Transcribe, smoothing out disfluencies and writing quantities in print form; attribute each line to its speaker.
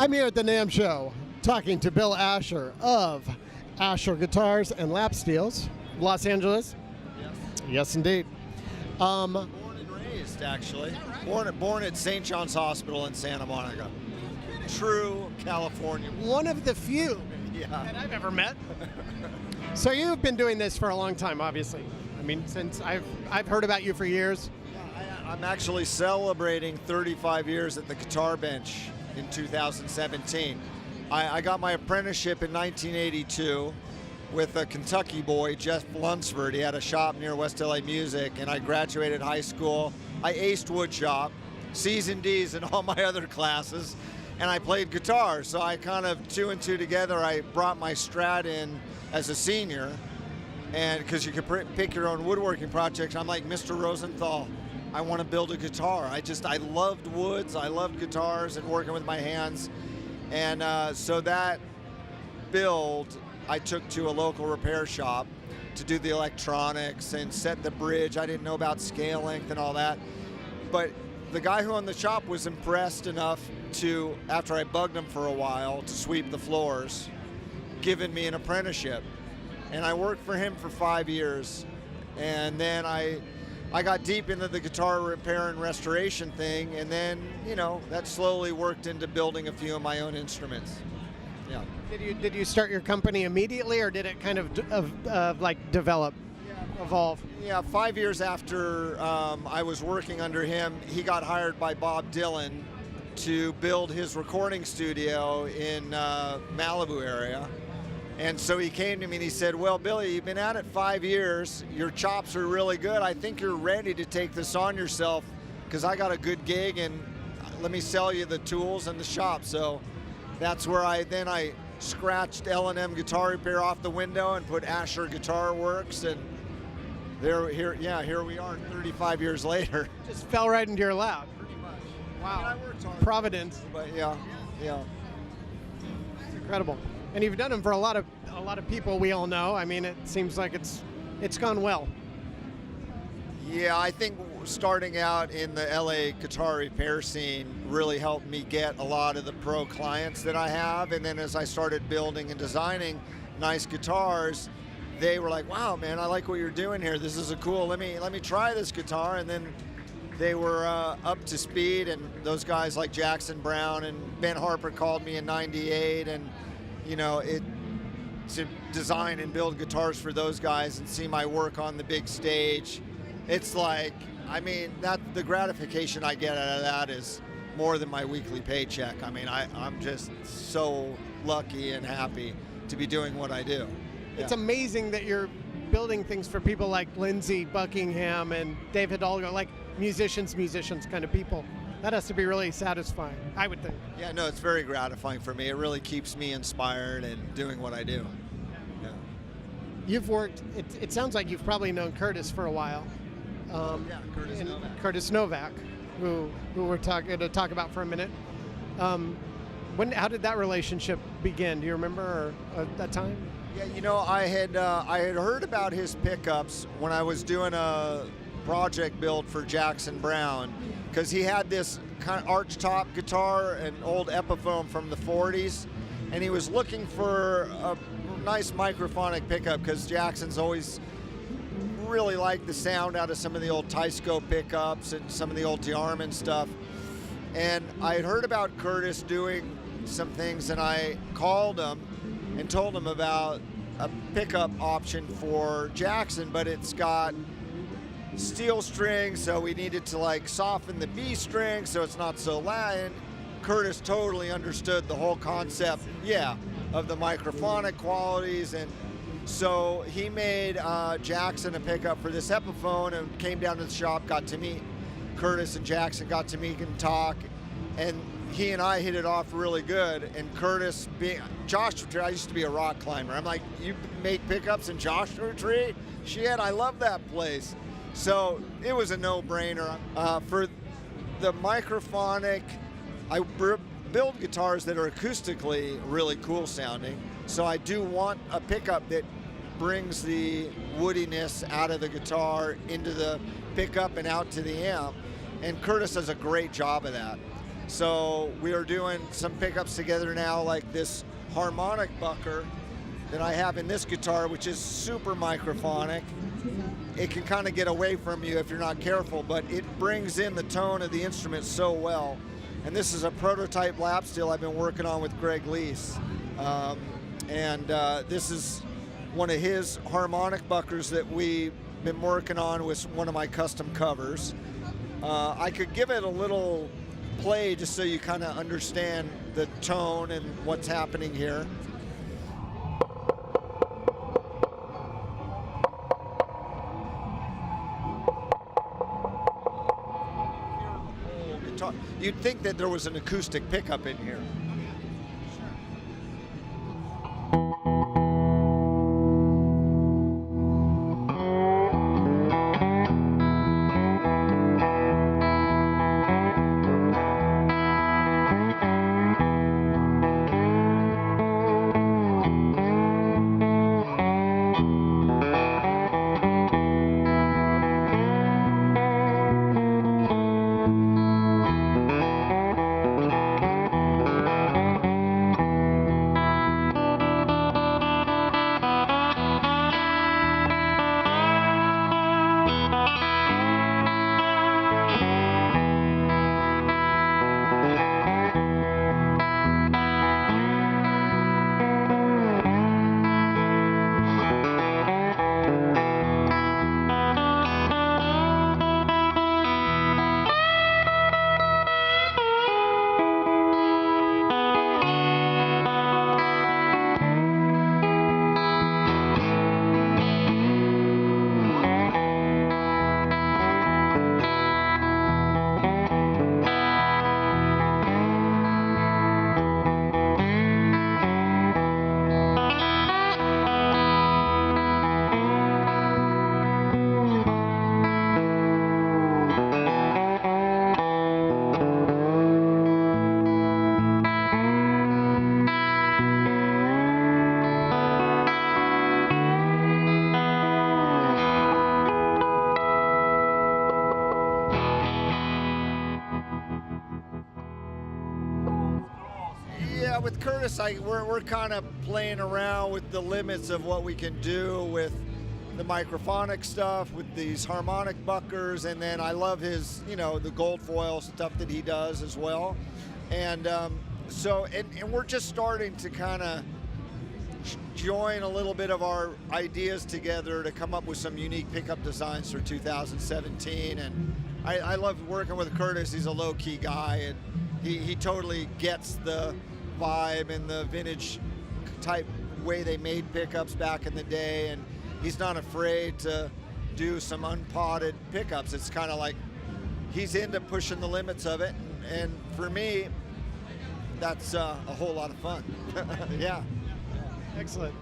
Speaker 1: I'm here at the NAMM show talking to Bill Asher of Asher Guitars and Lap Steels, Los Angeles.
Speaker 2: Yes.
Speaker 1: Yes, indeed.
Speaker 2: Born and raised, actually. Born at St. John's Hospital in Santa Monica. True California.
Speaker 1: One of the few that I've ever met. So you've been doing this for a long time, obviously. I mean, since I've heard about you for years.
Speaker 2: I'm actually celebrating 35 years at the Guitar Bench in 2017. I got my apprenticeship in 1982 with a Kentucky boy, Jeff Lunsford. He had a shop near West LA Music, and I graduated high school. I aced woodshop, C's and D's in all my other classes, and I played guitar. So I kind of, two and two together, I brought my Strat in as a senior, and because you could pick your own woodworking projects. I'm like, Mr. Rosenthal, I want to build a guitar. I loved woods, I loved guitars and working with my hands. And so that build, I took to a local repair shop to do the electronics and set the bridge. I didn't know about scale length and all that. But the guy who owned the shop was impressed enough to, after I bugged him for a while, to sweep the floors, giving me an apprenticeship. And I worked for him for 5 years. And then I got deep into the guitar repair and restoration thing, and then, you know, that slowly worked into building a few of my own instruments. Yeah.
Speaker 1: Did you start your company immediately, or did it kind of like develop, evolve?
Speaker 2: Yeah, 5 years after I was working under him, he got hired by Bob Dylan to build his recording studio in Malibu area. And so he came to me and he said, well, Billy, you've been at it 5 years. Your chops are really good. I think you're ready to take this on yourself, because I got a good gig, and let me sell you the tools and the shop. So that's where I scratched L&M Guitar Repair off the window and put Asher Guitar Works, and here we are 35 years later.
Speaker 1: Just fell right into your lap.
Speaker 2: Pretty much.
Speaker 1: Wow.
Speaker 2: I mean, I worked hard.
Speaker 1: Providence.
Speaker 2: But yeah.
Speaker 1: It's incredible. And you've done them for a lot of people we all know. I mean, it seems like it's gone well.
Speaker 2: Yeah, I think starting out in the LA guitar repair scene really helped me get a lot of the pro clients that I have. And then as I started building and designing nice guitars, they were like, wow, man, I like what you're doing here. This is a cool, let me try this guitar. And then they were up to speed, and those guys like Jackson Brown and Ben Harper called me in '98, and you know, to design and build guitars for those guys and see my work on the big stage, it's like, I mean, the gratification I get out of that is more than my weekly paycheck. I mean, I'm just so lucky and happy to be doing what I do. Yeah.
Speaker 1: It's amazing that you're building things for people like Lindsey Buckingham and Dave Hidalgo, like musicians kind of people. That has to be really satisfying, I would think.
Speaker 2: Yeah, no, it's very gratifying for me. It really keeps me inspired and doing what I do. Yeah.
Speaker 1: You've worked, it sounds like you've probably known Curtis for a while.
Speaker 2: Yeah, Curtis Novak.
Speaker 1: Curtis Novak, who we're going to talk about for a minute. How did that relationship begin? Do you remember that time?
Speaker 2: Yeah, you know, I had heard about his pickups when I was doing a project build for Jackson Brown, because he had this kind of arch top guitar, an old Epiphone from the 40s, and he was looking for a nice microphonic pickup, because Jackson's always really liked the sound out of some of the old Tysco pickups and some of the old Tiarman stuff. And I had heard about Curtis doing some things, and I called him and told him about a pickup option for Jackson, but it's got steel strings, so we needed to like soften the B string so it's not so loud. And Curtis totally understood the whole concept, of the microphonic qualities, and so he made Jackson a pickup for this Epiphone, and came down to the shop, got to meet Curtis, and Jackson got to meet and talk, and he and I hit it off really good. And Curtis, being Joshua Tree, I used to be a rock climber. I'm like, you make pickups in Joshua Tree? Shit, I love that place. So it was a no-brainer. For the microphonic, I build guitars that are acoustically really cool sounding. So I do want a pickup that brings the woodiness out of the guitar into the pickup and out to the amp. And Curtis does a great job of that. So we are doing some pickups together now, like this harmonic bucker that I have in this guitar, which is super microphonic. It can kind of get away from you if you're not careful, but it brings in the tone of the instrument so well. And this is a prototype lap steel I've been working on with Greg Leese. This is one of his harmonic buckers that we've been working on with one of my custom covers. I could give it a little play just so you kind of understand the tone and what's happening here. You'd think that there was an acoustic pickup in here. Yeah, with Curtis, we're kind of playing around with the limits of what we can do with the microphonic stuff, with these harmonic buckers, and then I love his, the gold foil stuff that he does as well. And and we're just starting to kind of join a little bit of our ideas together to come up with some unique pickup designs for 2017. And I love working with Curtis. He's a low-key guy, and he totally gets the vibe and the vintage type way they made pickups back in the day, and he's not afraid to do some unpotted pickups. It's kind of like he's into pushing the limits of it, and for me, that's a whole lot of fun. Yeah.
Speaker 1: Excellent.